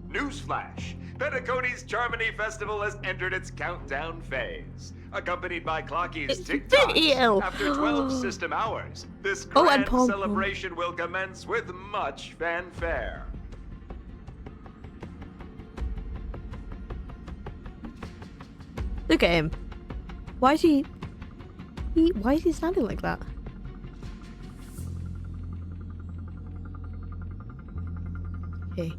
Newsflash! Penacony's Charmony Festival has entered its countdown phase. Accompanied by Clocky's TikToks, after 12 system hours, this grand celebration will commence with much fanfare. Look at him. Why is he standing like that? Okay.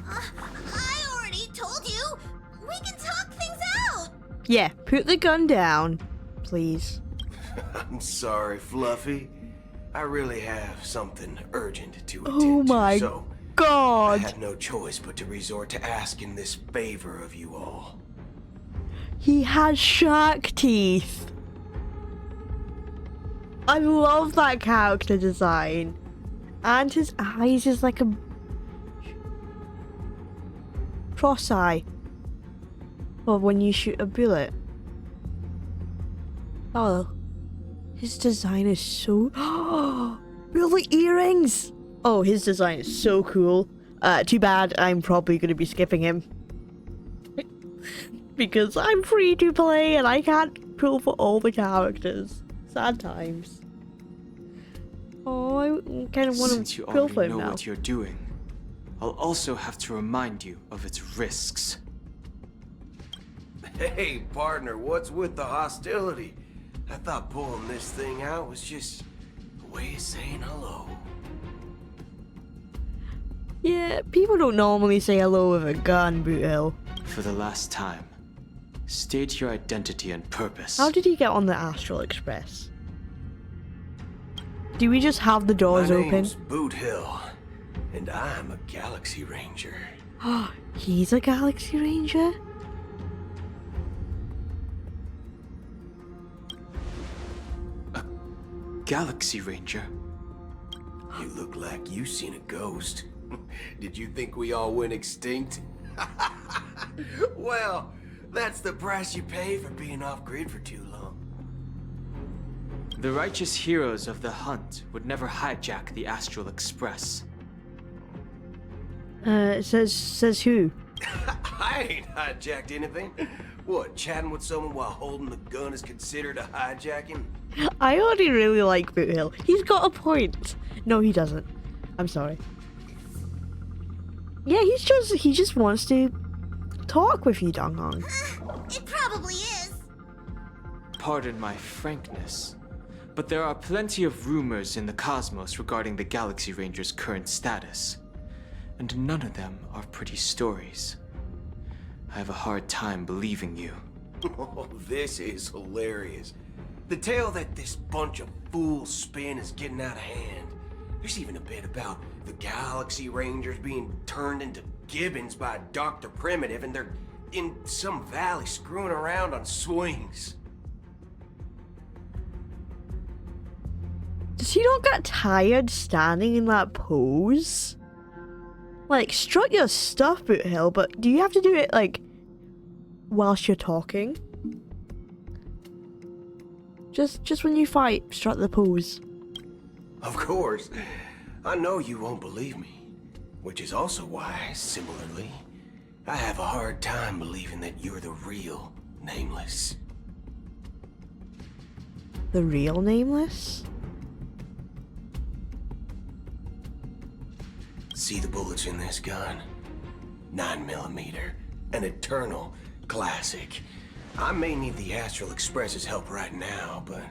I already told you. We can talk things out. Yeah, put the gun down, please. I'm sorry, Fluffy. I really have something urgent to attend Oh my to, so god. I had no choice but to resort to asking this favor of you all. He has shark teeth. I love that character design. And his eyes is like a cross eye. Or when you shoot a bullet. Oh. His design is so... bullet earrings! Oh, his design is so cool. Too bad I'm probably going to be skipping him. Because I'm free to play and I can't pull for all the characters. Sad times. Oh, I kind of want to pull for him now. Since you already know what you're doing, I'll also have to remind you of its risks. Hey, partner, what's with the hostility? I thought pulling this thing out was just a way of saying hello. Yeah, people don't normally say hello with a gun, Boothill. For the last time, state your identity and purpose. How did he get on the Astral Express? Do we just have the doors My open? name's Boothill, and I'm a Galaxy Ranger. He's a Galaxy Ranger? Galaxy Ranger? You look like you seen a ghost. Did you think we all went extinct? Well, that's the price you pay for being off-grid for too long. The righteous heroes of the hunt would never hijack the Astral Express. It says who? I ain't hijacked anything. What, chatting with someone while holding the gun is considered a hijacking? I already really like Boothill. He's got a point. No, he doesn't. I'm sorry. Yeah, he just wants to talk with you, Dong Hong. It probably is. Pardon my frankness, but there are plenty of rumors in the cosmos regarding the Galaxy Ranger's current status, and none of them are pretty stories. I have a hard time believing you. Oh, this is hilarious. The tale that this bunch of fools spin is getting out of hand. There's even a bit about the Galaxy Rangers being turned into gibbons by Dr. Primitive, and they're in some valley screwing around on swings. Does he not get tired standing in that pose? Like, strut your stuff, Boothill, but do you have to do it, like, whilst you're talking? Just when you fight, strut the pose. Of course. I know you won't believe me. Which is also why, similarly, I have a hard time believing that you're the real Nameless. The real Nameless? See the bullets in this gun? 9mm, an eternal classic. I may need the Astral Express's help right now, but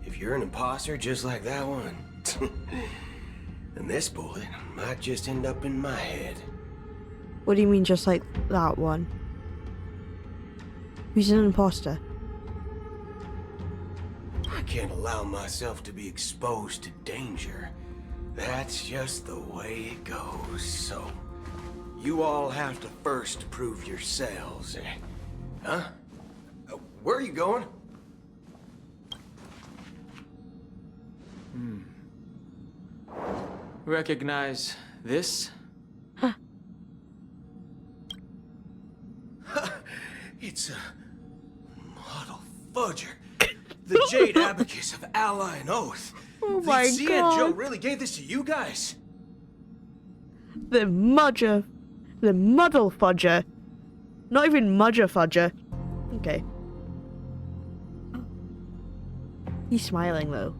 if you're an imposter just like that one, then this bullet might just end up in my head. What do you mean, just like that one? Who's an imposter? I can't allow myself to be exposed to danger. That's just the way it goes, so you all have to first prove yourselves, eh? Huh? Where are you going? Recognize this? It's a model fudger. The Jade Abacus of Ally and Oath. Oh my the and Joe god. really gave this to you guys? The Mudger. The muddle fudger. Not even mudger fudger. Okay. He's smiling though.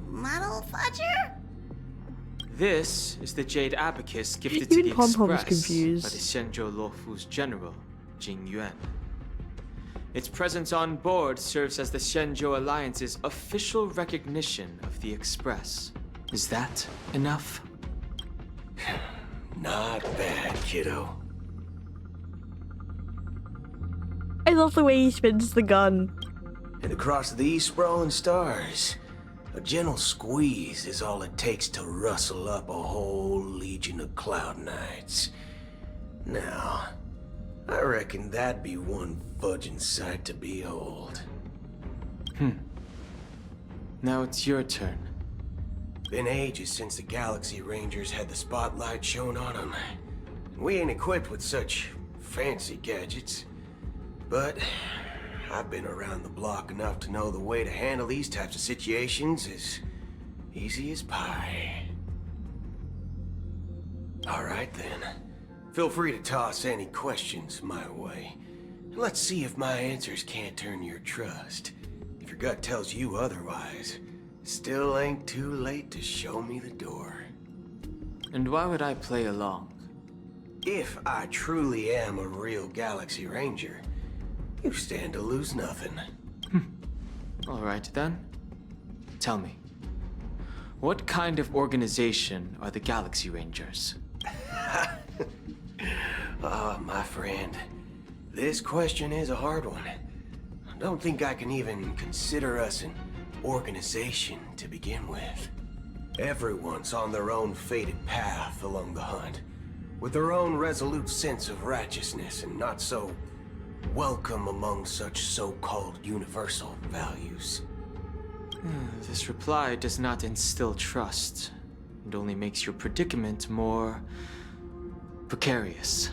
Muddle fudger? This is the jade abacus gifted to Even the Pom Pom's Express confused. by the Shenzhou Luofu's general, Jing Yuan. Its presence on board serves as the Shenzhou Alliance's official recognition of the Express. Is that enough? Not bad, kiddo. I love the way he spins the gun. And across these sprawling stars, a gentle squeeze is all it takes to rustle up a whole legion of cloud knights. Now, I reckon that'd be one fudging sight to behold. Now it's your turn. Been ages since the Galaxy Rangers had the spotlight shown on them. We ain't equipped with such fancy gadgets. But I've been around the block enough to know the way to handle these types of situations is easy as pie. Alright then. Feel free to toss any questions my way. Let's see if my answers can't turn your trust. If your gut tells you otherwise, still ain't too late to show me the door. And why would I play along? If I truly am a real Galaxy Ranger, you stand to lose nothing. Alright then. Tell me, what kind of organization are the Galaxy Rangers? My friend, this question is a hard one. I don't think I can even consider us an organization to begin with. Everyone's on their own fated path along the hunt, with their own resolute sense of righteousness and not so welcome among such so-called universal values. This reply does not instill trust. It only makes your predicament more precarious.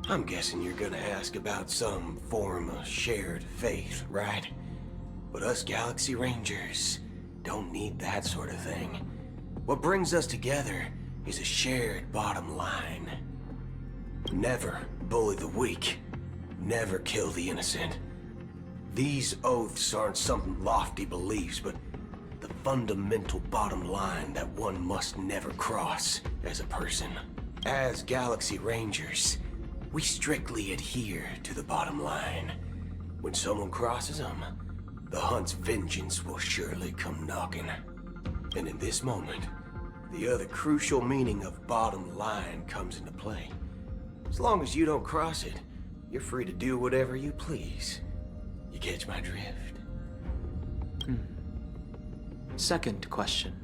I'm guessing you're gonna ask about some form of shared faith, right? But us Galaxy Rangers don't need that sort of thing. What brings us together is a shared bottom line. Never bully the weak. Never kill the innocent. These oaths aren't some lofty beliefs, but the fundamental bottom line that one must never cross as a person. As Galaxy Rangers, we strictly adhere to the bottom line. When someone crosses them, the hunt's vengeance will surely come knocking. And in this moment, the other crucial meaning of bottom line comes into play. As long as you don't cross it, you're free to do whatever you please. You catch my drift? Second question.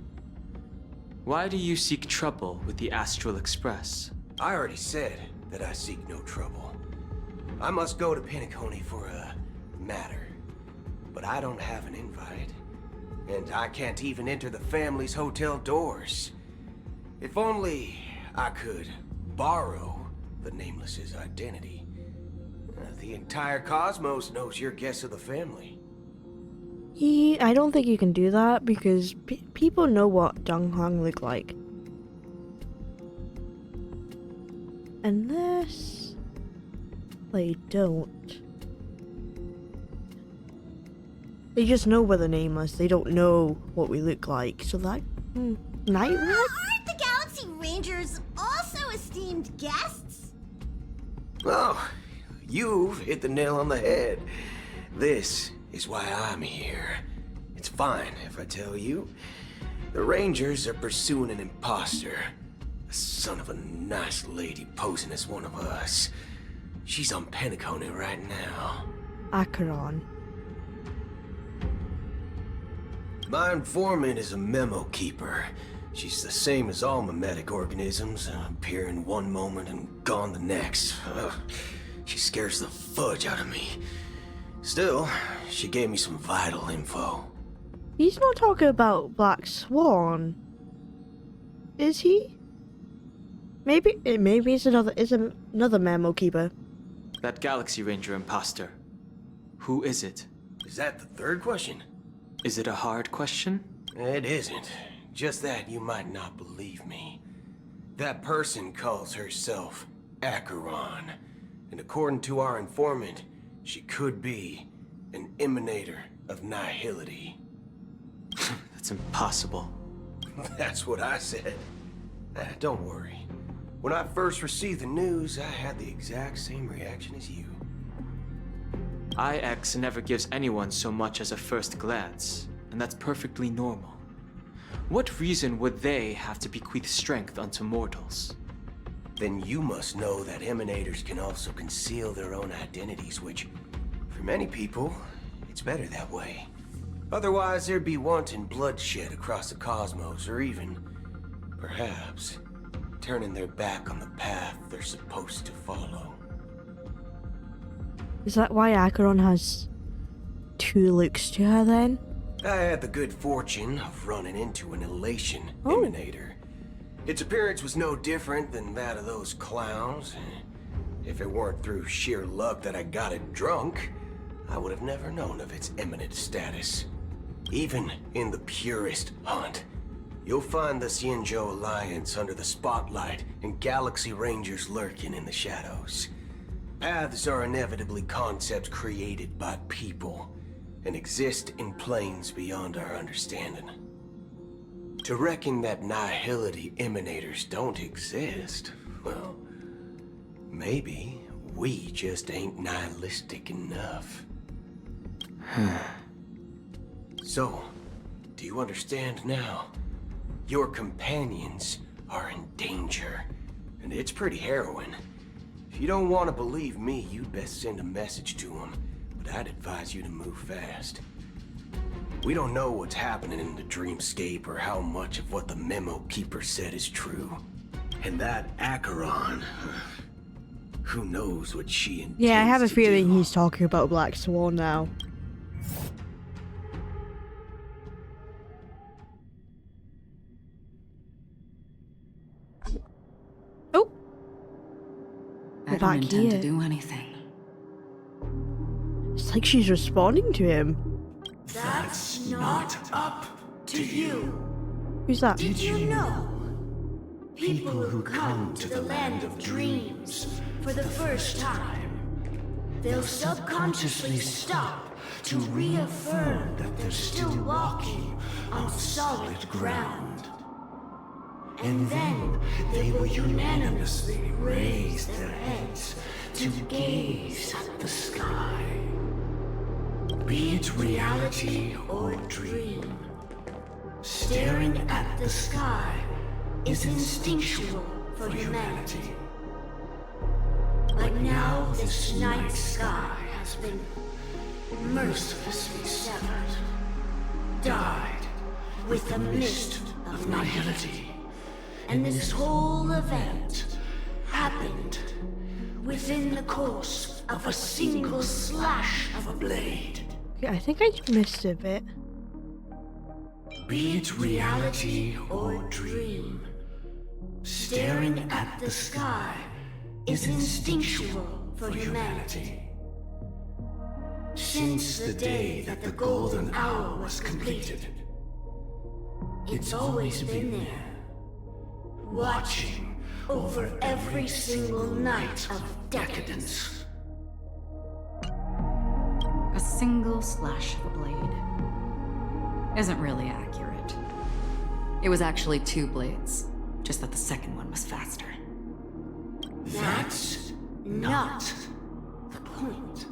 Why do you seek trouble with the Astral Express? I already said that I seek no trouble. I must go to Penacony for a matter. But I don't have an invite. And I can't even enter the family's hotel doors. If only I could borrow the Nameless's identity. The entire cosmos knows you're guests of the family. I don't think you can do that because people know what Dung Hong look like. Unless they don't. They just know we're the Nameless. They don't know what we look like. So that... Nightmare? Aren't the Galaxy Rangers also esteemed guests? Oh, you've hit the nail on the head. This is why I'm here. It's fine if I tell you. The Rangers are pursuing an imposter. A son of a nice lady posing as one of us. She's on Penacony right now. Acheron. My informant is a memo keeper. She's the same as all mimetic organisms, appearing one moment and gone the next. She scares the fudge out of me. Still, she gave me some vital info. He's not talking about Black Swan. Is he? Maybe it's another memo keeper. That Galaxy Ranger imposter. Who is it? Is that the third question? Is it a hard question? It isn't. Just that you might not believe me. That person calls herself Acheron. And according to our informant, she could be an emanator of nihility. That's impossible. That's what I said. Don't worry. When I first received the news, I had the exact same reaction as you. IX never gives anyone so much as a first glance, and that's perfectly normal. What reason would they have to bequeath strength unto mortals? Then you must know that emanators can also conceal their own identities, which, for many people, it's better that way. Otherwise, there'd be wanton bloodshed across the cosmos, or even, perhaps, turning their back on the path they're supposed to follow. Is that why Acheron has two looks to her then? I had the good fortune of running into an elation emanator. Its appearance was no different than that of those clowns. If it weren't through sheer luck that I got it drunk, I would have never known of its eminent status. Even in the purest hunt, you'll find the Xianzhou Alliance under the spotlight and Galaxy Rangers lurking in the shadows. Paths are inevitably concepts created by people and exist in planes beyond our understanding. To reckon that nihility emanators don't exist, well, maybe we just ain't nihilistic enough. So, do you understand now? Your companions are in danger, and it's pretty harrowing. If you don't want to believe me, you'd best send a message to them, but I'd advise you to move fast. We don't know what's happening in the dreamscape or how much of what the memo keeper said is true. And that Acheron, who knows what she intends Yeah, I have a to feeling do. he's talking about Black Swan now. Oh! I We're don't back intend to here. do anything. It's like she's responding to him. That's not up to you. Who's that? Did you know? People who come to the land of dreams for the first time, they'll subconsciously stop to reaffirm that they're still walking on solid ground. And then they will unanimously raise their heads to gaze at the sky. Be it reality or dream, staring at the sky is instinctual for humanity. But now this night sky has been mercilessly severed, dyed with a mist of nihility. And this whole event happened within the course of a single slash of a blade. Okay, I think I missed a bit. Be it reality or dream, staring at the sky is instinctual for humanity. Since the day that the golden hour was completed, it's always been there, watching over every single night of decadence. A single slash of a blade isn't really accurate. It was actually 2 blades, just that the second one was faster. That's not the point.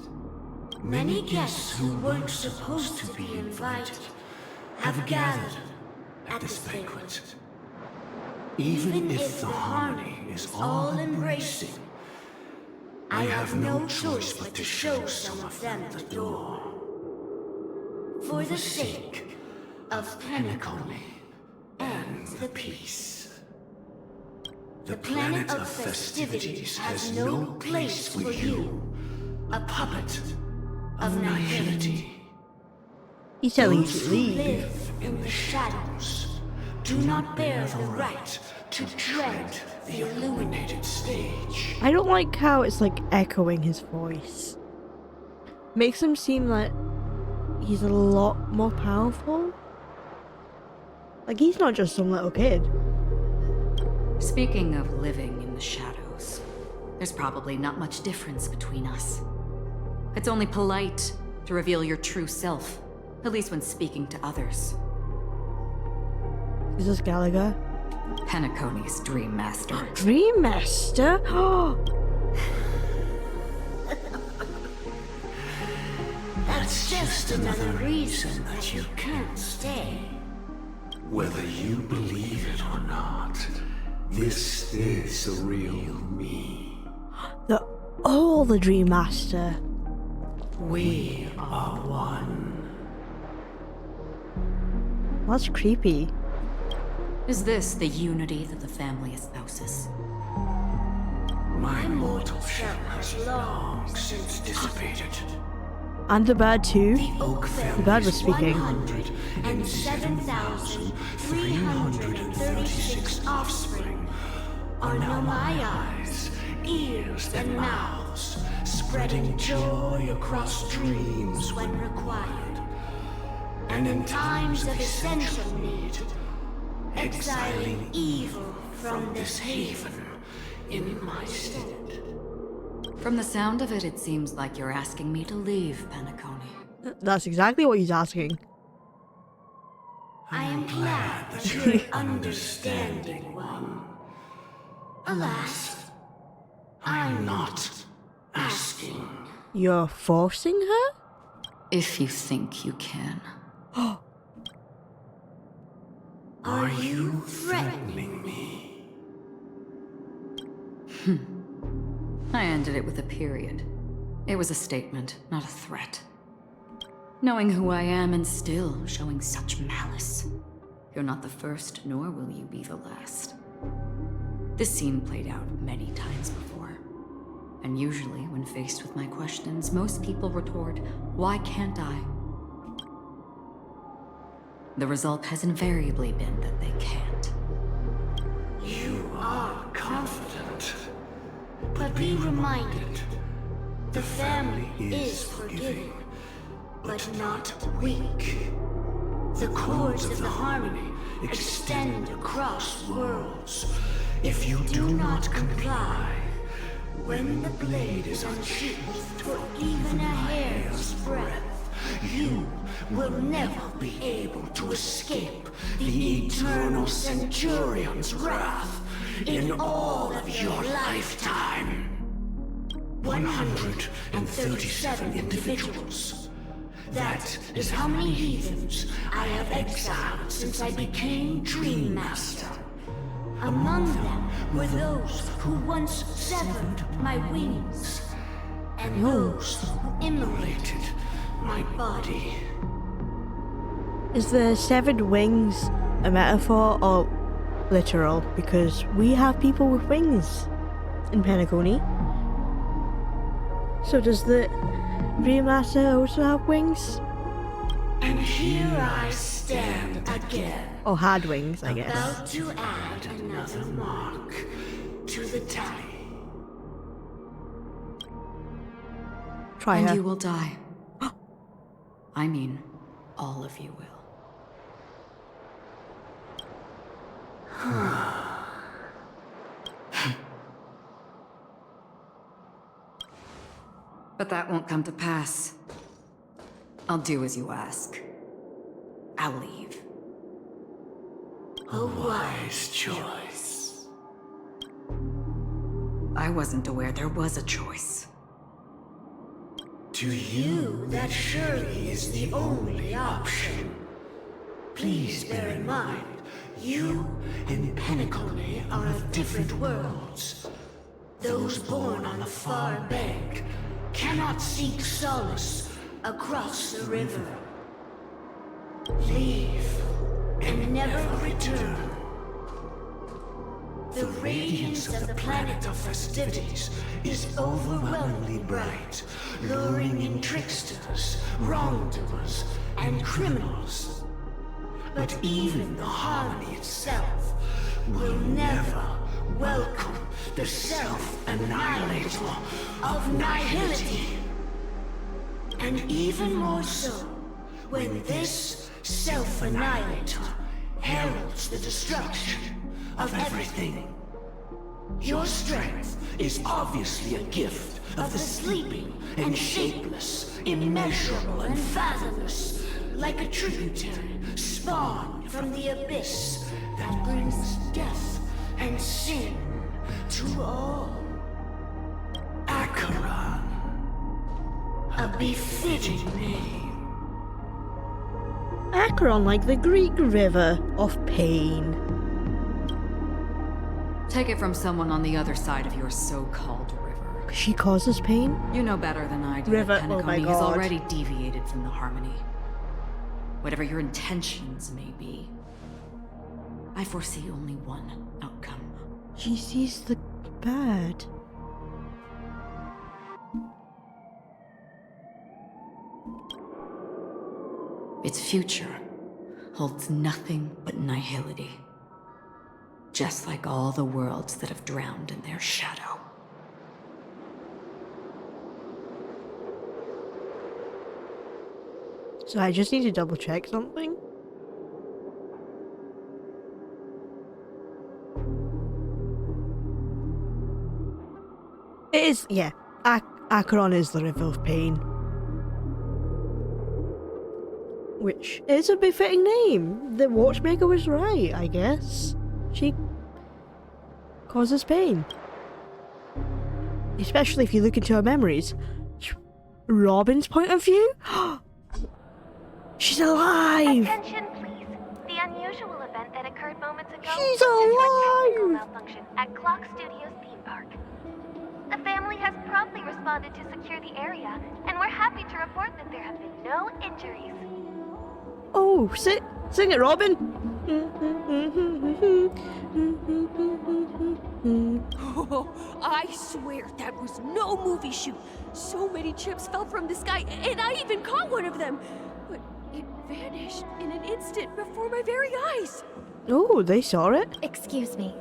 Many guests who weren't supposed to be invited have gathered at this banquet. Even if the harmony is all embracing, I have no choice but to show some of them the door. For the sake of Penacony and the peace. The planet of festivities has no place for you, a puppet of nihility. He's telling you Those to who leave. live in the shadows do not bear the right to tread the illuminated stage. I don't like how it's like echoing his voice. Makes him seem like he's a lot more powerful. Like he's not just some little kid. Speaking of living in the shadows, there's probably not much difference between us. It's only polite to reveal your true self, at least when speaking to others. Is this Gallagher? Penacony's Dream Master. Dream Master? That's just another reason that you can't stay. Whether you believe it or not, this is the real me. The Dream Master. We are one. That's creepy. Is this the unity that the family espouses? My mortal shell has long since dissipated. And the bird too. The Oak The bird was Family's speaking. 107,336 offspring are now my eyes, ears, and mouths, spreading joy across dreams when required. And in times of essential need, exiling evil from this haven in my stead. From the sound of it, it seems like you're asking me to leave, Penacony. That's exactly what he's asking. I am glad that you're an understanding one. Alas, I'm not asking. You're forcing her? If you think you can. Are you threatening me? I ended it with a period. It was a statement, not a threat. Knowing who I am and still showing such malice. You're not the first, nor will you be the last. This scene played out many times before. And usually, when faced with my questions, most people retort, "Why can't I?" The result has invariably been that they can't. You are confident. But be reminded, the family is forgiving, but not weak. The cords of the harmony extend across worlds. If you do not comply, when the blade is unsheathed for even a hair's breadth, you will never be able to escape the eternal Centurion's wrath in all of your lifetime. 137 individuals. That is how many heathens I have exiled since I became Dream Master. Among them were those who once severed my wings, and those who immolated my body. Is the severed wings a metaphor or literal? Because we have people with wings in Penacony. So does the Dream Master also have wings? And here I stand again, Or had wings, I guess. about to add another mark to the tally. Try And her. you will die. I mean, all of you will. But that won't come to pass. I'll do as you ask. I'll leave. A wise choice. I wasn't aware there was a choice. To You, that surely is the only option. Please bear in mind, you and Penacony are of different worlds. Those born on the far bank cannot seek solace across the river. Leave and never return. The radiance of the planet of festivities is overwhelmingly bright, luring in tricksters, wrongdoers, and criminals. But even the harmony itself will never welcome the self-annihilator of nihility. And even more so, when this self-annihilator heralds the destruction of everything Your strength is obviously a gift of the sleeping and shapeless, immeasurable and fathomless, like a tributary spawned from the abyss that brings death and sin to all. Acheron. A befitting name. Acheron, like the Greek river of pain. Take it from someone on the other side of your so-called river. She causes pain? You know better than I do River, that oh my Penacony has God. already deviated from the harmony. Whatever your intentions may be, I foresee only one outcome. She sees the bad. Its future holds nothing but nihility. Just like all the worlds that have drowned in their shadow. So I just need to double check something. It is, yeah. Acheron is the river of pain. Which is a befitting name. The watchmaker was right, I guess. She causes pain. Especially if you look into her memories. Robin's point of view? She's alive! Attention, please. The unusual event that occurred moments ago She's was due to a technical alive! malfunction at Clock Studios theme park. The family has promptly responded to secure the area, and we're happy to report that there have been no injuries. Oh, sing it, Robin! Oh, I swear that was no movie shoot. So many chips fell from the sky, and I even caught one of them. But it vanished in an instant before my very eyes. Oh, they saw it? Excuse me.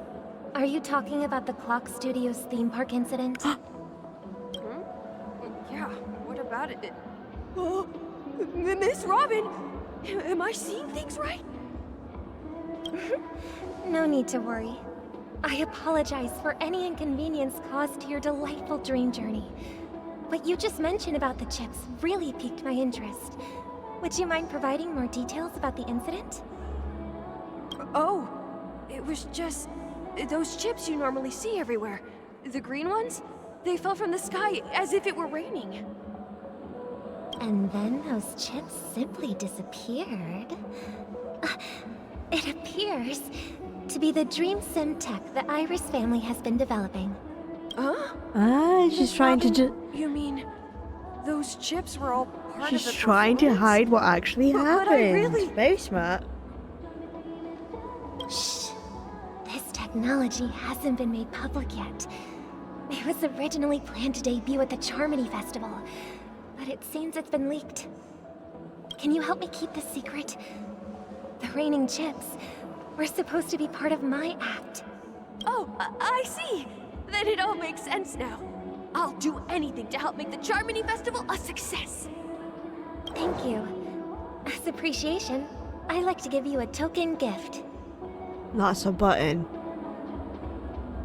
Are you talking about the Clock Studios theme park incident? Yeah, what about it? Oh, Miss Robin, am I seeing things right? No need to worry. I apologize for any inconvenience caused to your delightful dream journey. What you just mentioned about the chips really piqued my interest. Would you mind providing more details about the incident? Oh, it was just those chips you normally see everywhere. The green ones? They fell from the sky as if it were raining. And then those chips simply disappeared. It appears to be the Dream Sim tech the Iris family has been developing. Huh? Ah, she's trying to Robin, you mean those chips were all part of the She's trying to performance? hide what actually But happened. I really- Very smart. Shh. This technology hasn't been made public yet. It was originally planned to debut at the Charmony Festival, but it seems it's been leaked. Can you help me keep this secret? The raining chips were supposed to be part of my act. Oh, I see. Then it all makes sense now. I'll do anything to help make the Charmony Festival a success. Thank you. As appreciation, I'd like to give you a token gift. That's a button.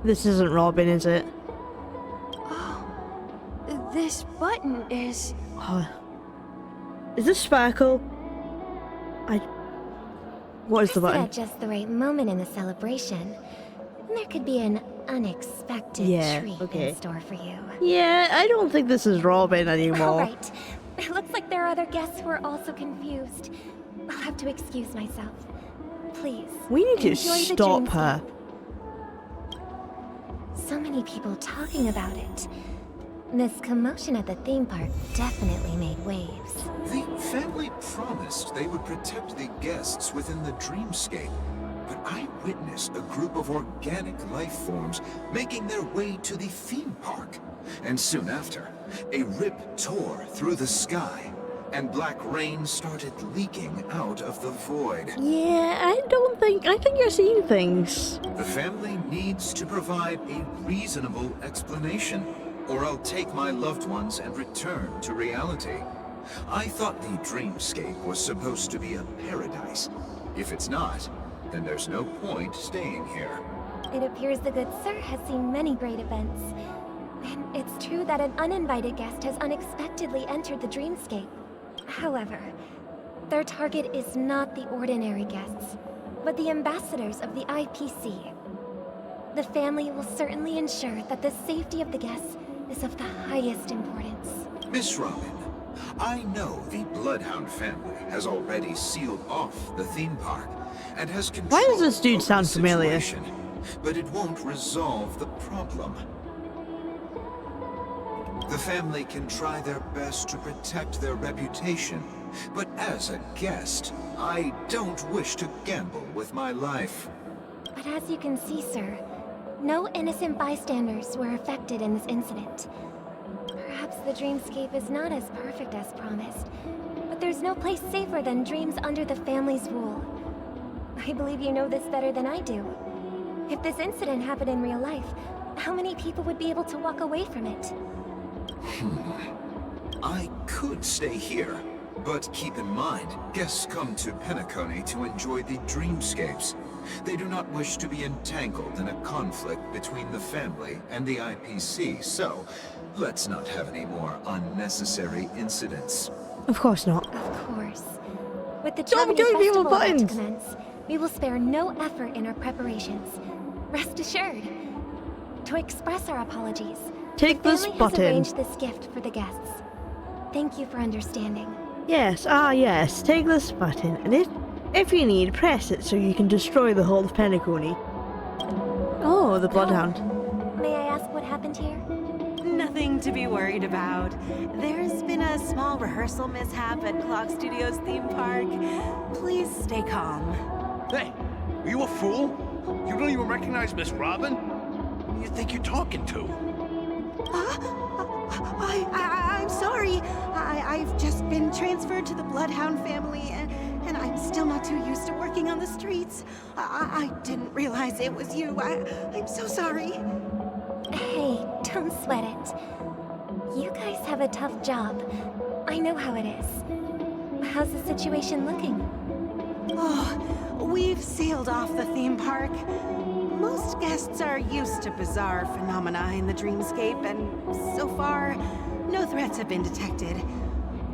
This isn't Robin, is it? Oh, this button is... Oh. Is this Sparkle? What is the button? At just the right moment in the celebration, there could be an unexpected treat in store for you. Yeah, I don't think this is Robin anymore. All right. It looks like there are other guests who are also confused. I'll have to excuse myself. Please. We need to enjoy the stop her. dreamscape. So many people talking about it. This commotion at the theme park definitely made waves. The family promised they would protect the guests within the dreamscape, but I witnessed a group of organic life forms making their way to the theme park. And soon after, a rip tore through the sky, and black rain started leaking out of the void. Yeah, I think you're seeing things. The family needs to provide a reasonable explanation, or I'll take my loved ones and return to reality. I thought the dreamscape was supposed to be a paradise. If it's not, then there's no point staying here. It appears the good sir has seen many great events. And it's true that an uninvited guest has unexpectedly entered the dreamscape. However, their target is not the ordinary guests, but the ambassadors of the IPC. The family will certainly ensure that the safety of the guests is of the highest importance. Miss Robin, I know the Bloodhound family has already sealed off the theme park and has control. Why does this dude over sound the familiar? situation, but it won't resolve the problem. The family can try their best to protect their reputation, but as a guest, I don't wish to gamble with my life. But as you can see, sir, no innocent bystanders were affected in this incident. Perhaps the dreamscape is not as perfect as promised, but there's no place safer than dreams under the family's rule. I believe you know this better than I do. If this incident happened in real life, how many people would be able to walk away from it? I could stay here, but keep in mind, guests come to Penacony to enjoy the dreamscapes. They do not wish to be entangled in a conflict between the family and the IPC, so let's not have any more unnecessary incidents. Of course not. Of course. With the Don't Charmony give me Festival more about to buttons. commence, we will spare no effort in our preparations. Rest assured. To express our apologies, Take the this family has button. arranged this gift for the guests. Thank you for understanding. Yes, yes. Take this button, and if you need, press it so you can destroy the whole of Penacony. Oh, the Bloodhound. May I ask what happened here? Nothing to be worried about. There's been a small rehearsal mishap at Clock Studios theme park. Please stay calm. Hey, are you a fool? You don't even recognize Miss Robin? Who do you think you're talking to? I'm sorry. I've just been transferred to the Bloodhound family, and I'm still not too used to working on the streets. I didn't realize it was you. I'm so sorry. Hey, don't sweat it. You guys have a tough job. I know how it is. How's the situation looking? Oh, we've sealed off the theme park. Most guests are used to bizarre phenomena in the dreamscape, and so far, no threats have been detected.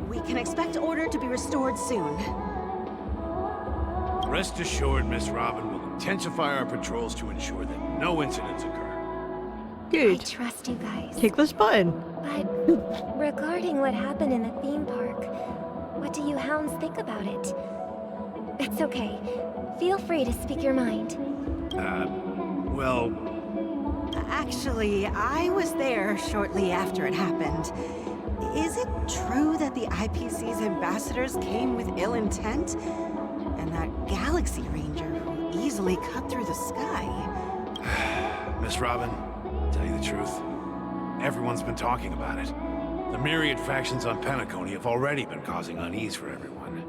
We can expect order to be restored soon. Rest assured, Miss Robin will intensify our patrols to ensure that no incidents occur. I Good. trust you guys. Take this button. But regarding what happened in the theme park, what do you hounds think about it? It's okay. Feel free to speak your mind. Well, Actually, I was there shortly after it happened. Is it true that the IPC's ambassadors came with ill intent? And that Galaxy Ranger who easily cut through the sky? Miss Robin, tell you the truth, everyone's been talking about it. The myriad factions on Penacony have already been causing unease for everyone.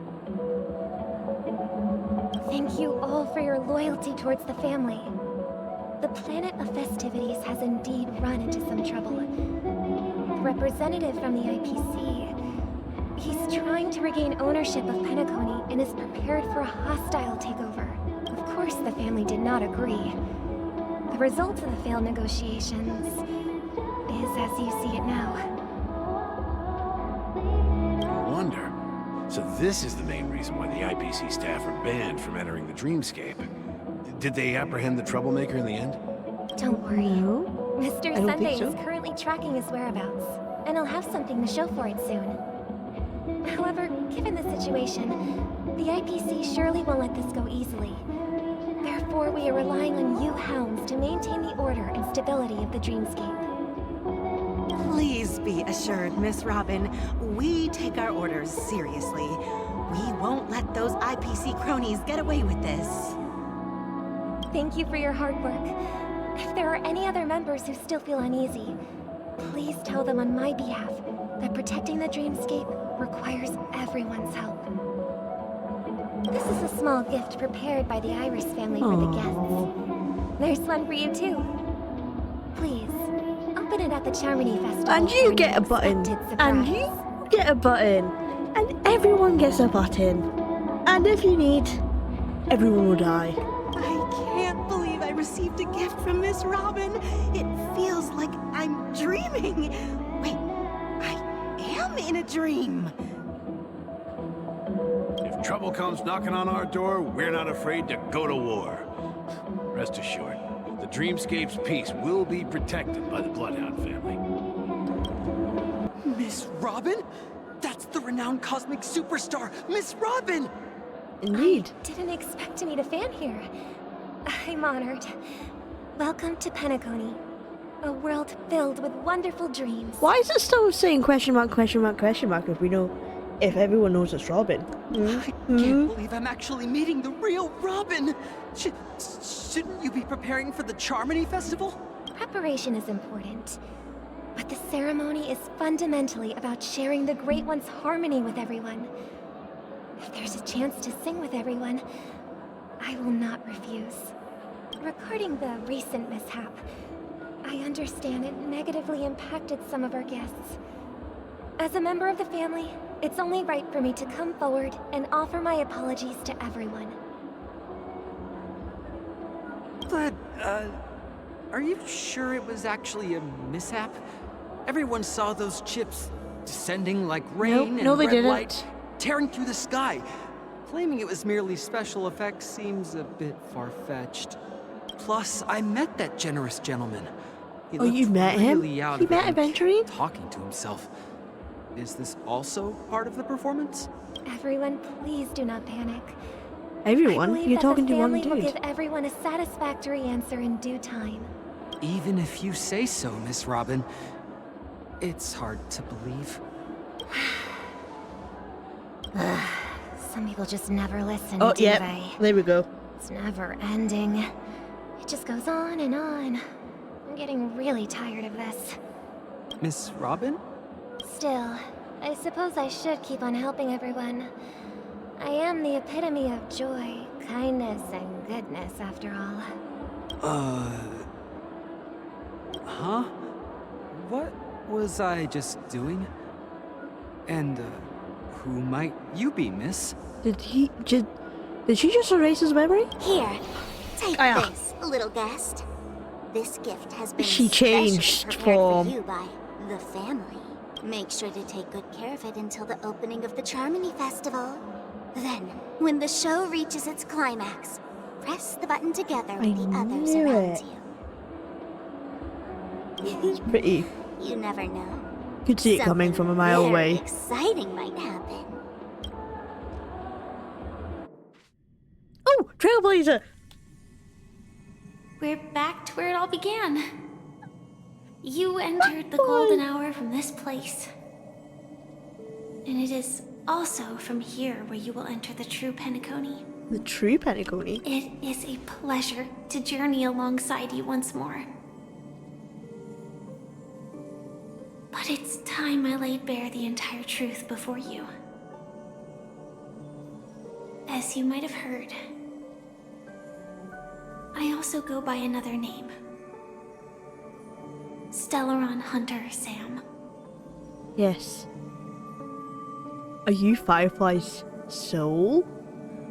Thank you all for your loyalty towards the family. The planet of festivities has indeed run into some trouble. The representative from the IPC, he's trying to regain ownership of Penacony and is prepared for a hostile takeover. Of course, the family did not agree. The result of the failed negotiations is as you see it now. No wonder. So this is the main reason why the IPC staff are banned from entering the dreamscape. Did they apprehend the troublemaker in the end? Don't worry. No. Mr. I don't Sunday think so. is currently tracking his whereabouts, and I'll have something to show for it soon. However, given the situation, the IPC surely won't let this go easily. Therefore, we are relying on you hounds to maintain the order and stability of the dreamscape. Please be assured, Miss Robin, we take our orders seriously. We won't let those IPC cronies get away with this. Thank you for your hard work. If there are any other members who still feel uneasy, please tell them on my behalf that protecting the dreamscape requires everyone's help. This is a small gift prepared by the Iris family for the guests. There's one for you too. Please, open it at the Charmony Festival. And you for an get a button. unexpected And surprise. you get a button. And everyone gets a button. And if you need, everyone will die. received a gift from Miss Robin. It feels like I'm dreaming. Wait, I am in a dream. If trouble comes knocking on our door, we're not afraid to go to war. Rest assured, the Dreamscape's peace will be protected by the Bloodhound family. Miss Robin? That's the renowned cosmic superstar, Miss Robin! Indeed. I didn't expect to meet a fan here. I'm honored. Welcome to Penacony, a world filled with wonderful dreams. Why is it still saying question mark, question mark, question mark if we know, if everyone knows it's Robin? I can't believe I'm actually meeting the real Robin! Shouldn't you be preparing for the Charmony Festival? Preparation is important, but the ceremony is fundamentally about sharing the Great One's harmony with everyone. If there's a chance to sing with everyone, I will not refuse. Regarding the recent mishap, I understand it negatively impacted some of our guests. As a member of the family, it's only right for me to come forward and offer my apologies to everyone. But, are you sure it was actually a mishap? Everyone saw those chips descending like rain No, and they red didn't. light, tearing through the sky. Claiming it was merely special effects seems a bit far-fetched. Plus, I met that generous gentleman. He Oh, you looked met him? really out You of it met and Aventurine? talking to himself. Is this also part of the performance? Everyone, please do not panic. I Everyone? believe You're that talking the to one family will dude. give everyone a satisfactory answer in due time. Even if you say so, Miss Robin, it's hard to believe. Some people just never listen, Oh, do yeah. they? There we go. It's never ending. It just goes on and on. I'm getting really tired of this. Miss Robin? Still, I suppose I should keep on helping everyone. I am the epitome of joy, kindness, and goodness, after all. Huh? What was I just doing? And, who might you be, miss? Did she just erase his memory? Here, take Ah. this, little guest. This gift has been She specially changed prepared form. for you by the family. Make sure to take good care of it until the opening of the Charmony Festival. Then, when the show reaches its climax, press the button together with the others knew around it. you. It's pretty. You never know. Could see it coming from a mile Something very away. exciting might happen. Oh, Trailblazer! We're back to where it all began. You entered the golden hour from this place. And it is also from here where you will enter the true Penacony. The true Penacony? It is a pleasure to journey alongside you once more. But it's time I laid bare the entire truth before you. As you might have heard, I also go by another name. Stellaron Hunter Sam. Yes. Are you Firefly's soul?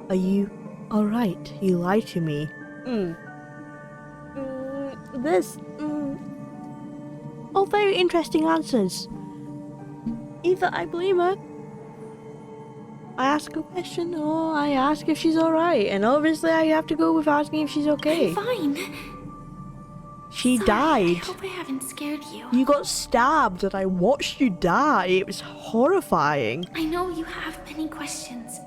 Are you alright? You lied to me. All very interesting answers. Either I believe her, I ask a question, or I ask if she's alright. And obviously I have to go with asking if she's okay. I'm fine. She Sorry, died. I hope I haven't scared you. You got stabbed and I watched you die. It was horrifying. I know you have many questions.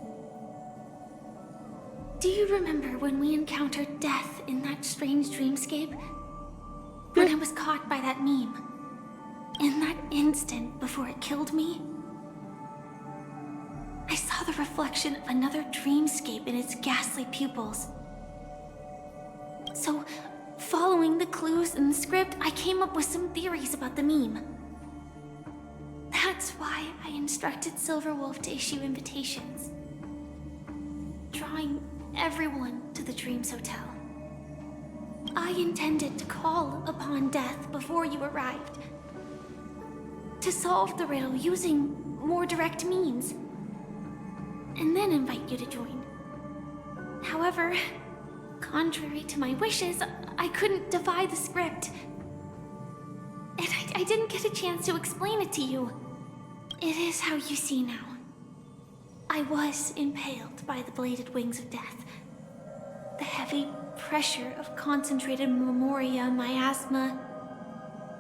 Do you remember when we encountered death in that strange dreamscape? When I was caught by that meme? In that instant before it killed me? I saw the reflection of another dreamscape in its ghastly pupils. So, following the clues in the script, I came up with some theories about the meme. That's why I instructed Silverwolf to issue invitations, drawing everyone to the Dreams Hotel. I intended to call upon death before you arrived, to solve the riddle using more direct means, and then invite you to join. However, contrary to my wishes, I couldn't defy the script. And I didn't get a chance to explain it to you. It is how you see now. I was impaled by the bladed wings of death. The heavy pressure of concentrated memoria miasma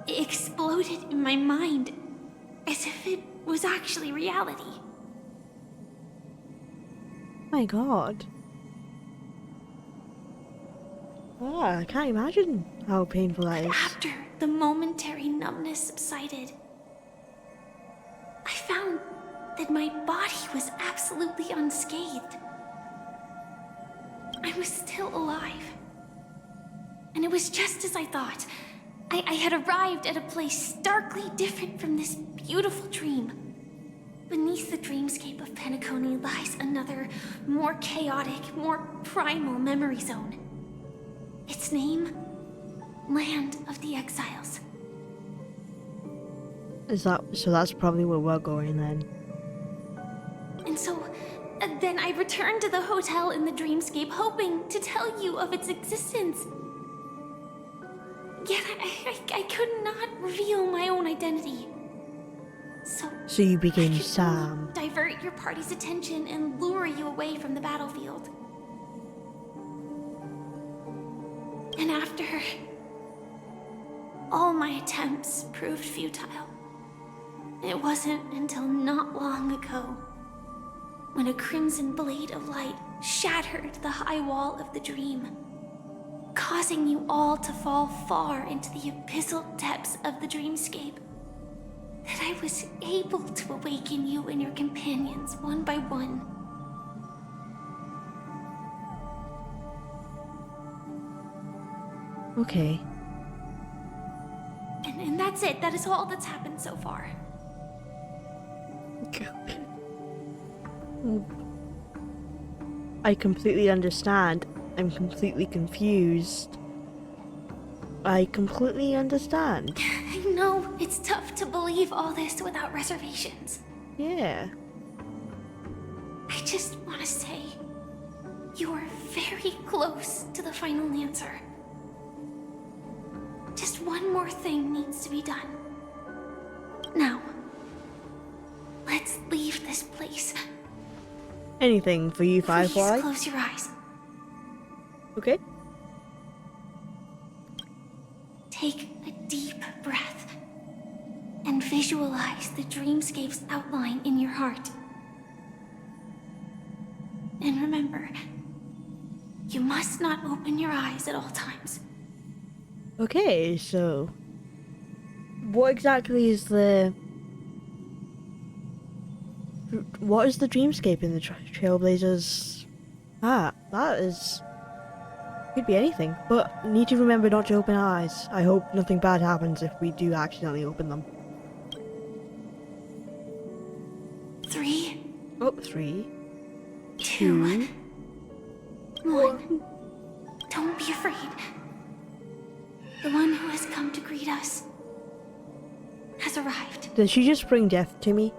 exploded in my mind as if it was actually reality. My God. Ah, I can't imagine how painful that is. After the momentary numbness subsided, I found that my body was absolutely unscathed. I was still alive. And it was just as I thought. I had arrived at a place starkly different from this beautiful dream. Beneath the dreamscape of Penacony lies another, more chaotic, more primal memory zone. Its name? Land of the Exiles. So that's probably where we're going then. And so, then I returned to the hotel in the dreamscape, hoping to tell you of its existence. Yet I could not reveal my own identity. So you became Sam. Divert your party's attention and lure you away from the battlefield. And after all my attempts proved futile, it wasn't until not long ago when a crimson blade of light shattered the high wall of the dream, causing you all to fall far into the abyssal depths of the dreamscape, that I was able to awaken you and your companions one by one. Okay. And that's it. That is all that's happened so far. I completely understand. I'm completely confused. I completely understand. I know it's tough to believe all this without reservations. Yeah. I just want to say, you are very close to the final answer. Just one more thing needs to be done. Now, let's leave this place. Anything for you, Firefly? Please close your eyes. Okay. Take a deep breath and visualize the dreamscape's outline in your heart. And remember, you must not open your eyes at all times. Okay, so what exactly is the dreamscape in the Trailblazers? That is could be anything, but need to remember not to open our eyes. I hope nothing bad happens if we do accidentally open them. 3. Oh, 3, 2, 1. Don't be afraid. The one who has come to greet us has arrived. Did she just bring death to me?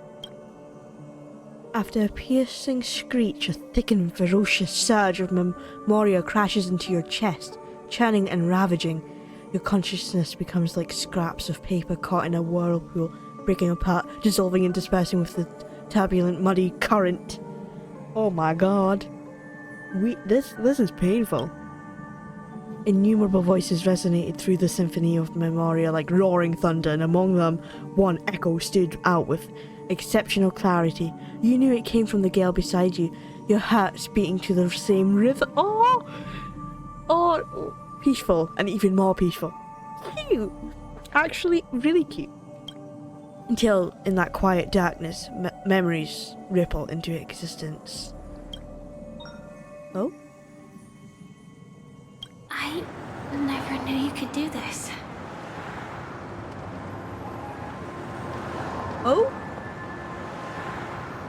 After a piercing screech, a thick and ferocious surge of memoria crashes into your chest, churning and ravaging. Your consciousness becomes like scraps of paper caught in a whirlpool, breaking apart, dissolving and dispersing with the turbulent, muddy current. Oh my God. This is painful. Innumerable voices resonated through the symphony of memoria like roaring thunder, and among them, one echo stood out with exceptional clarity. You knew it came from the girl beside you, your hearts beating to the same rhythm. Oh, peaceful, and even more peaceful. Cute. Actually, really cute. Until, in that quiet darkness, memories ripple into existence. Oh? I never knew you could do this. Oh?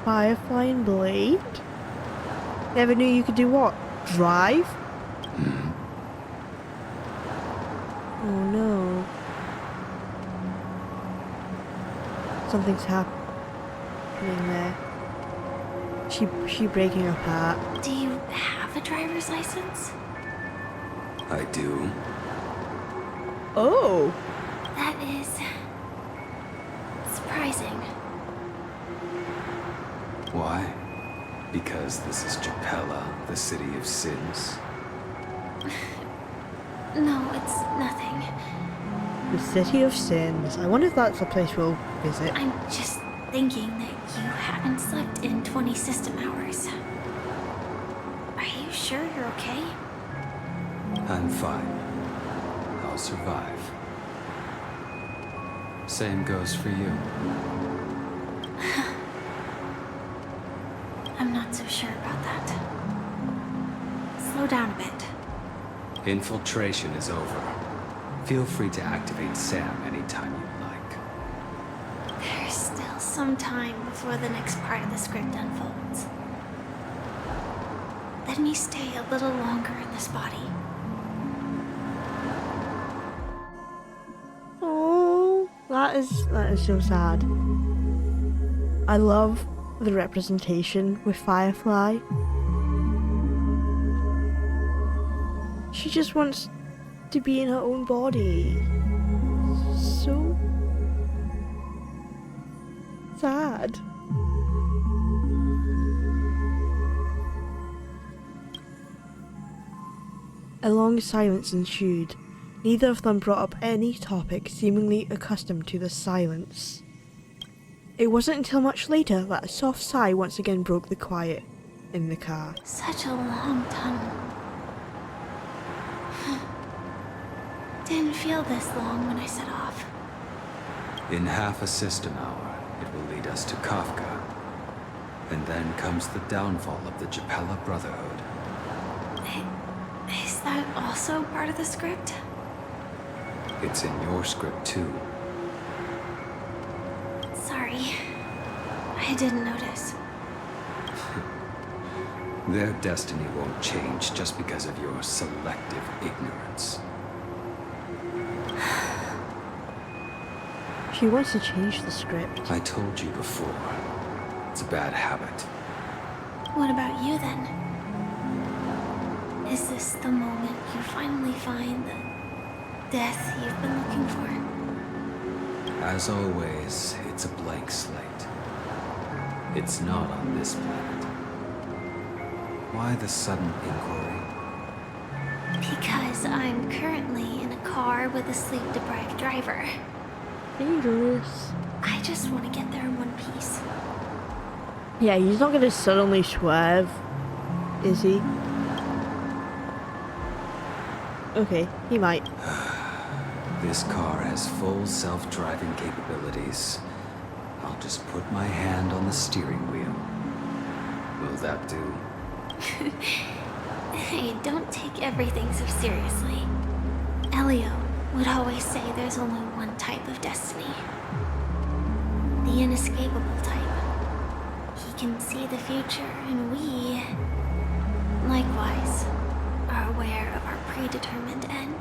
Firefly and Blade? Never knew you could do what? Drive? Oh no. Something's happening there. She breaking apart. Do you have a driver's license? I do. Oh. That is surprising. Why? Because this is Japella, the city of sins? No, it's nothing. The City of Sins. I wonder if that's a place we'll visit. I'm just thinking that you haven't slept in 20 system hours. Are you sure you're okay? I'm fine. I'll survive. Same goes for you. I'm not so sure about that. Slow down a bit. Infiltration is over. Feel free to activate Sam anytime you like. There's still some time before the next part of the script unfolds. Let me stay a little longer in this body. Oh, that is so sad. I love the representation with Firefly. She just wants to be in her own body. So sad. A long silence ensued. Neither of them brought up any topic, seemingly accustomed to the silence. It wasn't until much later that a soft sigh once again broke the quiet in the car. Such a long tunnel. Didn't feel this long when I set off. In half a system hour, it will lead us to Kafka. And then comes the downfall of the Japella Brotherhood. Is that also part of the script? It's in your script too. Sorry. I didn't notice. Their destiny won't change just because of your selective ignorance. She wants to change the script. I told you before. It's a bad habit. What about you then? Is this the moment you finally find the death you've been looking for? As always, it's a blank slate. It's not on this planet. Why the sudden inquiry? Because I'm currently in a car with a sleep-deprived driver. Dangerous. I just want to get there in one piece. Yeah, he's not gonna suddenly swerve, is he? Okay, he might. This car has full self-driving capabilities. I'll just put my hand on the steering wheel. Will that do? Hey, don't take everything so seriously. Elio would always say there's only one type of destiny. The inescapable type. He can see the future, and we, likewise, are aware of our predetermined end.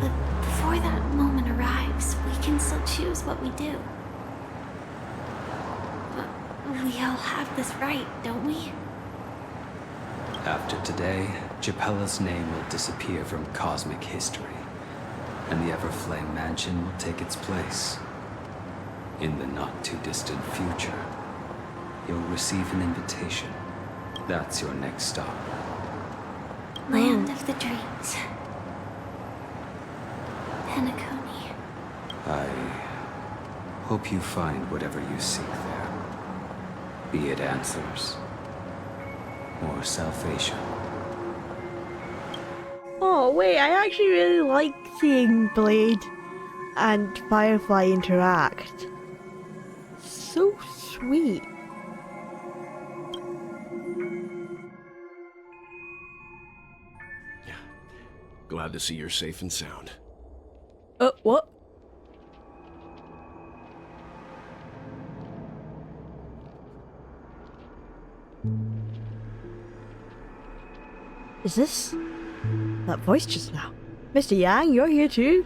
But before that moment arrives, we can still choose what we do. But we all have this right, don't we? After today, Japella's name will disappear from cosmic history, and the Everflame Mansion will take its place. In the not-too-distant future, you'll receive an invitation. That's your next stop. Land of the dreams. Penacony. I hope you find whatever you seek there. Be it answers or salvation. Oh wait, I actually really like seeing Blade and Firefly interact. So sweet. Glad to see you're safe and sound. What? Is this that voice just now? Mr. Yang, you're here too?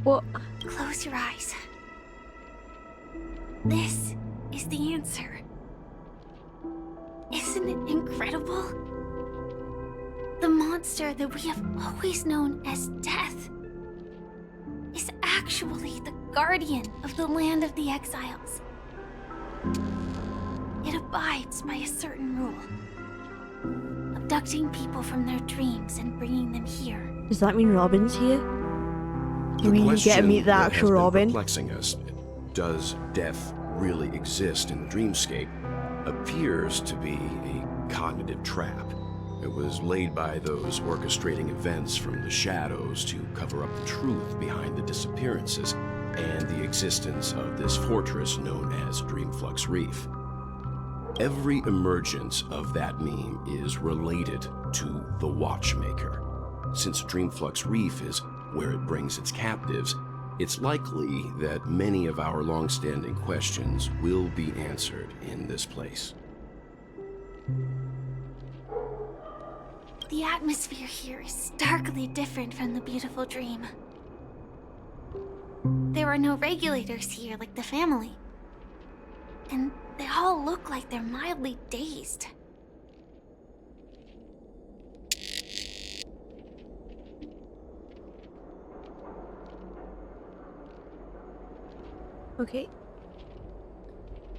What? Close your eyes. This is the answer. Isn't it incredible? the monster that we have always known as Death is actually the guardian of the land of the exiles. It abides by a certain rule, abducting people from their dreams and bringing them here. Does that mean Robin's here? Do we get to meet the actual Robin? Perplexing us. Does death really exist in the dreamscape? Appears to be a cognitive trap. It was laid by those orchestrating events from the shadows to cover up the truth behind the disappearances and the existence of this fortress known as Dreamflux Reef. Every emergence of that meme is related to the Watchmaker. Since Dreamflux Reef is where it brings its captives, it's likely that many of our long-standing questions will be answered in this place. The atmosphere here is starkly different from the beautiful dream. There are no regulators here like the family. And they all look like they're mildly dazed. Okay.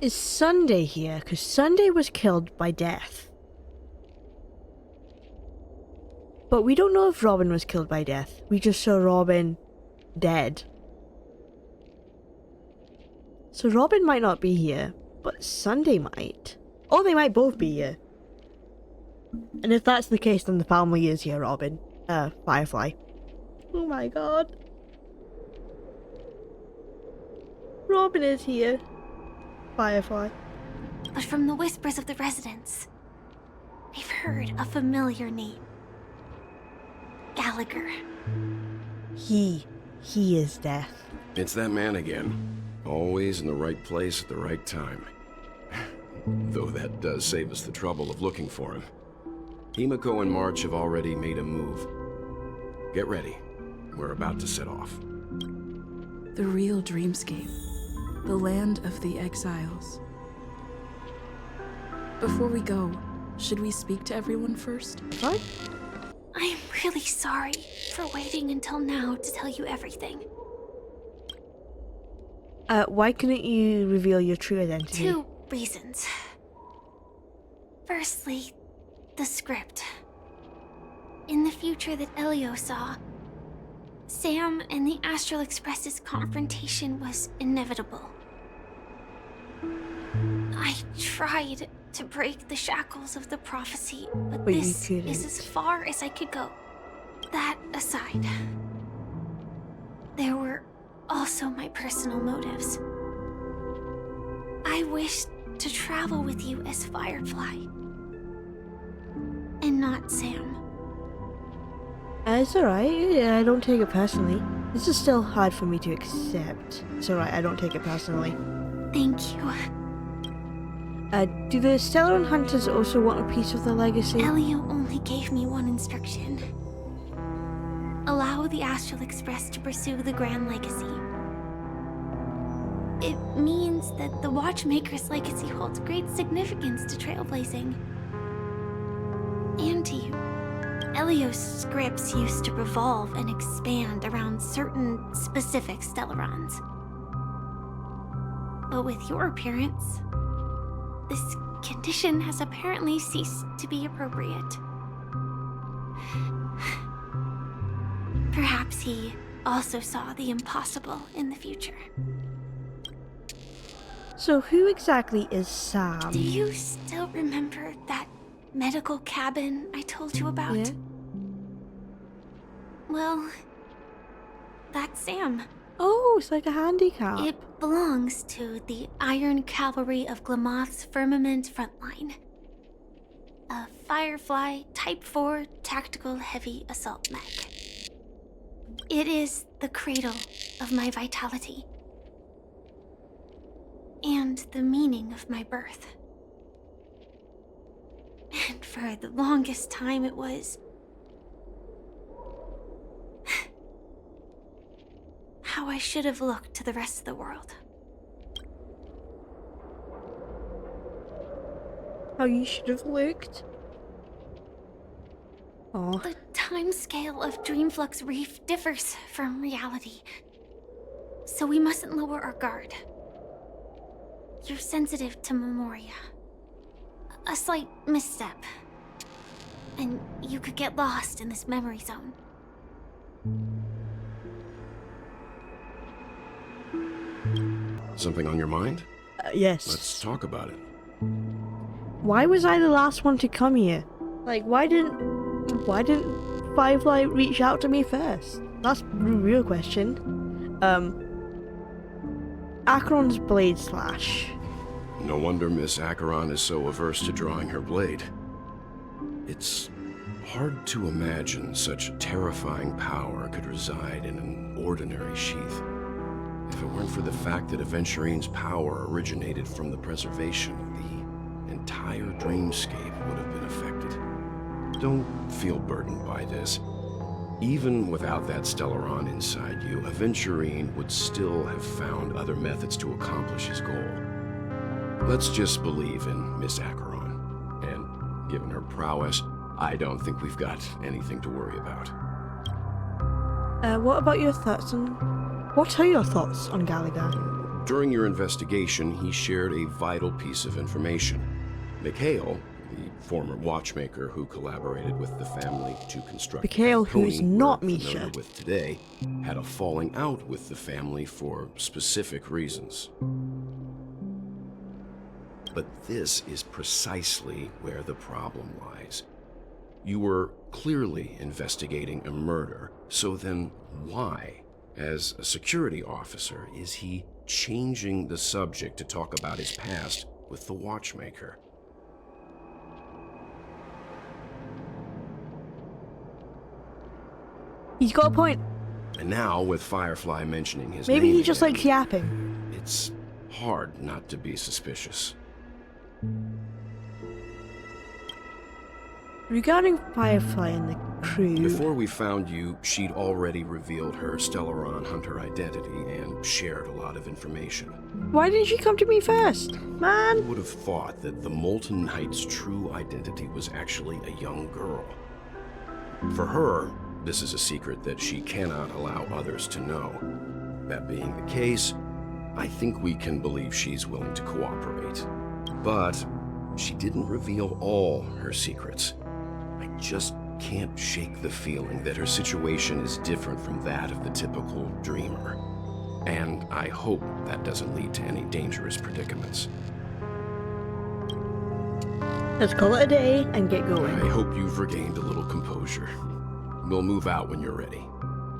Is Sunday here? Because Sunday was killed by Death. But we don't know if Robin was killed by Death. We just saw Robin dead. So Robin might not be here, but Sunday might. Or they might both be here. And if that's the case, then the family is here, Robin. Firefly. Oh my god. Robin is here. Firefly. But from the whispers of the residents, I've heard a familiar name. Gallagher. He is Death. It's that man again. Always in the right place at the right time. Though that does save us the trouble of looking for him. Himiko and March have already made a move. Get ready. We're about to set off. The real dreamscape. The land of the exiles. Before we go, should we speak to everyone first? What? I am really sorry for waiting until now to tell you everything. Why couldn't you reveal your true identity? 2 reasons. Firstly, the script. In the future that Elio saw, Sam and the Astral Express's confrontation was inevitable. I tried to break the shackles of the prophecy, but this is as far as I could go. That aside, there were also my personal motives. I wished to travel with you as Firefly, and not Sam. It's alright, I don't take it personally. This is still hard for me to accept. It's alright, I don't take it personally. Thank you. Do the Stellaron Hunters also want a piece of the legacy? Elio only gave me one instruction. Allow the Astral Express to pursue the Grand Legacy. It means that the Watchmaker's legacy holds great significance to trailblazing. And to you. Elio's scripts used to revolve and expand around certain specific Stellarons. But with your appearance, this condition has apparently ceased to be appropriate. Perhaps he also saw the impossible in the future. So who exactly is Sam? Do you still remember that medical cabin I told you about? Yeah. Well, that's Sam. Oh, it's like a handicap. It belongs to the Iron Cavalry of Glamoth's Firmament Frontline. A Firefly Type 4 Tactical Heavy Assault Mech. It is the cradle of my vitality. And the meaning of my birth. And for the longest time it was how I should have looked to the rest of the world. How you should have looked? Oh. The time scale of Dreamflux Reef differs from reality, so we mustn't lower our guard. You're sensitive to Memoria. A slight misstep, and you could get lost in this memory zone. Something on your mind? Yes. Let's talk about it. Why was I the last one to come here? Like, why didn't Firefly reach out to me first? That's the real question. Acheron's blade slash. No wonder Miss Acheron is so averse to drawing her blade. It's hard to imagine such terrifying power could reside in an ordinary sheath. If it weren't for the fact that Aventurine's power originated from the preservation, the entire dreamscape would have been affected. Don't feel burdened by this. Even without that Stellaron inside you, Aventurine would still have found other methods to accomplish his goal. Let's just believe in Miss Acheron. And given her prowess, I don't think we've got anything to worry about. What about your thoughts on... What are your thoughts on Gallagher? During your investigation, he shared a vital piece of information. Mikhail, the former watchmaker who collaborated with the family to construct Mikhail, who's not we're Misha. familiar with today, had a falling out with the family for specific reasons. But this is precisely where the problem lies. You were clearly investigating a murder, so then why, as a security officer, is he changing the subject to talk about his past with the watchmaker? He's got a point. And now, with Firefly mentioning his Maybe name he just again, likes yapping. it's hard not to be suspicious. Regarding Firefly and the crew... Before we found you, she'd already revealed her Stellaron Hunter identity and shared a lot of information. Why didn't she come to me first? Man! Who would have thought that the Molten Knight's true identity was actually a young girl? For her, this is a secret that she cannot allow others to know. That being the case, I think we can believe she's willing to cooperate. But she didn't reveal all her secrets. I just can't shake the feeling that her situation is different from that of the typical dreamer. And I hope that doesn't lead to any dangerous predicaments. Let's call it a day and get going. I hope you've regained a little composure. We'll move out when you're ready.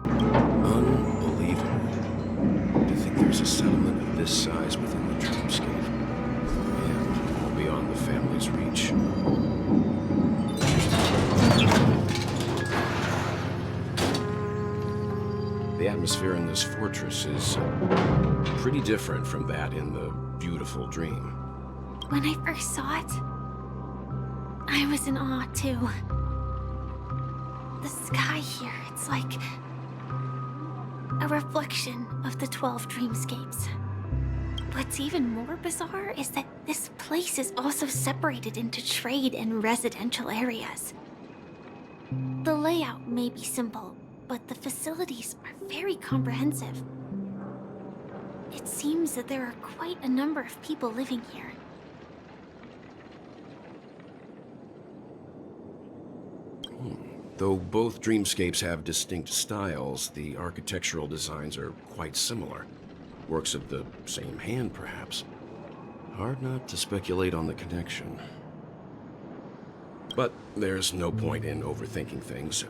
Unbelievable. To think there's a settlement of this size within the dreamscape. And all beyond the family's reach. The atmosphere in this fortress is pretty different from that in the beautiful dream. When I first saw it, I was in awe too. The sky here, it's like a reflection of the 12 dreamscapes. What's even more bizarre is that this place is also separated into trade and residential areas. The layout may be simple, but the facilities are very comprehensive. It seems that there are quite a number of people living here. Though both dreamscapes have distinct styles, the architectural designs are quite similar. Works of the same hand, perhaps. Hard not to speculate on the connection. But there's no point in overthinking things.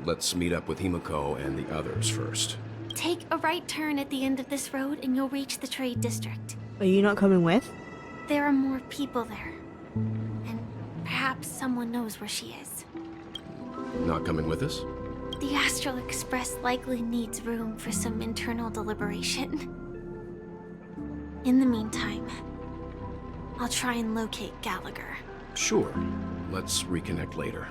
Let's meet up with Himiko and the others first. Take a right turn at the end of this road and you'll reach the trade district. Are you not coming with? There are more people there. And perhaps someone knows where she is. Not coming with us? The Astral Express likely needs room for some internal deliberation. In the meantime, I'll try and locate Gallagher. Sure. Let's reconnect later.